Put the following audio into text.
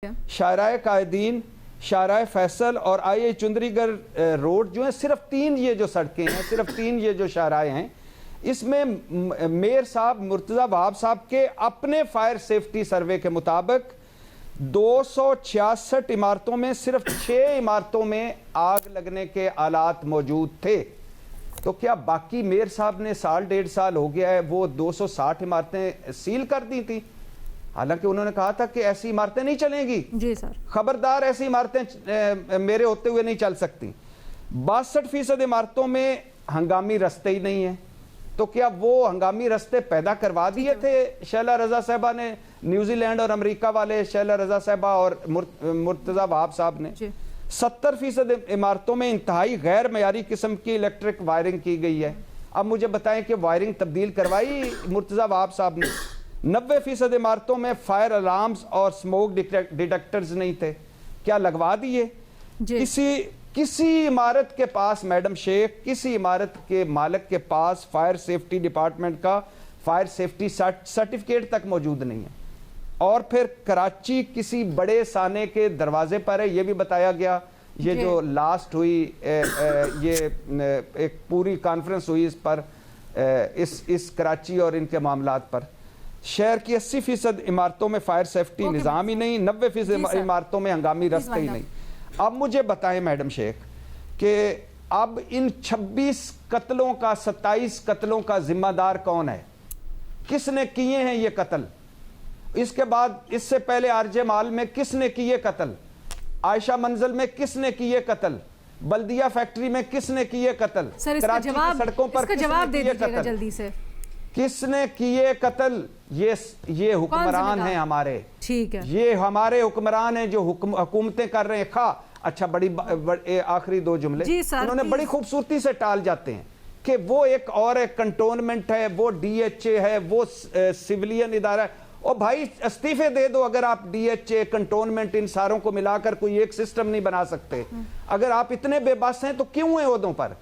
شاہراہ قائدین، شاہراہ فیصل اور آئی چندری گڑھ روڈ جو ہیں، صرف 3 یہ جو سڑکیں ہیں، صرف 3 یہ جو شاہراہیں ہیں، اس میں میئر صاحب مرتضی وہاب صاحب کے اپنے فائر سیفٹی سروے کے مطابق 266 عمارتوں میں صرف 6 عمارتوں میں آگ لگنے کے آلات موجود تھے۔ تو کیا باقی میئر صاحب نے سال 1.5 سال ہو گیا ہے وہ 260 عمارتیں سیل کر دی تھی؟ حالانکہ انہوں نے کہا تھا کہ ایسی عمارتیں نہیں چلیں گی، جی سر، خبردار ایسی عمارتیں میرے ہوتے ہوئے نہیں چل سکتی۔ 62% عمارتوں میں ہنگامی رستے ہی نہیں ہیں۔ تو کیا وہ ہنگامی رستے پیدا کروا دیے تھے شیلا رضا صاحبہ نے، نیوزی لینڈ اور امریکہ والے شیلا رضا صاحبہ اور مرتضی وہاب صاحب نے؟ 70% عمارتوں میں انتہائی غیر معیاری قسم کی الیکٹرک وائرنگ کی گئی ہے۔ اب مجھے بتائیں کہ وائرنگ تبدیل کروائی مرتضی وہاب صاحب نے؟ 90% عمارتوں میں فائر الارمز اور سموک ڈیٹیکٹرز نہیں تھے، کیا لگوا دیے؟ کسی عمارت کے پاس میڈم شیخ، کسی عمارت کے مالک کے پاس فائر سیفٹی ڈپارٹمنٹ کا فائر سیفٹی سرٹیفکیٹ تک موجود نہیں ہے۔ اور پھر کراچی کسی بڑے سانے کے دروازے پر ہے، یہ بھی بتایا گیا۔ یہ جو لاسٹ ہوئی یہ ایک پوری کانفرنس ہوئی اس پر، اس کراچی اور ان کے معاملات پر، شہر کی 80% عمارتوں میں فائر سیفٹی نظام ہی نہیں، 90% عمارتوں میں ہنگامی رستے ہی نہیں۔ اب مجھے بتائیں میڈم شیخ کہ اب ان 26 قتلوں کا، 27 قتلوں کا ذمہ دار کون ہے؟ کس نے کیے ہیں یہ قتل؟ اس کے بعد اس سے پہلے آرجے مال میں کس نے کیے قتل؟ عائشہ منزل میں کس نے کیے قتل؟ بلدیہ فیکٹری میں کس نے کیے قتل؟ کراچی کی سڑکوں پر کس نے کیے قتل؟ جلدی سے کس نے کیے قتل؟ یہ حکمران ہیں ہمارے، ٹھیک ہے، یہ ہمارے حکمران ہیں جو حکومتیں کر رہے ہیں۔ اچھا بڑی آخری 2 جملے انہوں نے بڑی خوبصورتی سے ٹال جاتے ہیں کہ وہ ایک اور ایک کنٹونمنٹ ہے، وہ ڈی ایچ اے ہے، وہ سیولین ادارہ ہے۔ اور بھائی استعفے دے دو، اگر آپ ڈی ایچ اے، کنٹونمنٹ، ان ساروں کو ملا کر کوئی ایک سسٹم نہیں بنا سکتے، اگر آپ اتنے بے بس ہیں تو کیوں ہیں عہدوں پر؟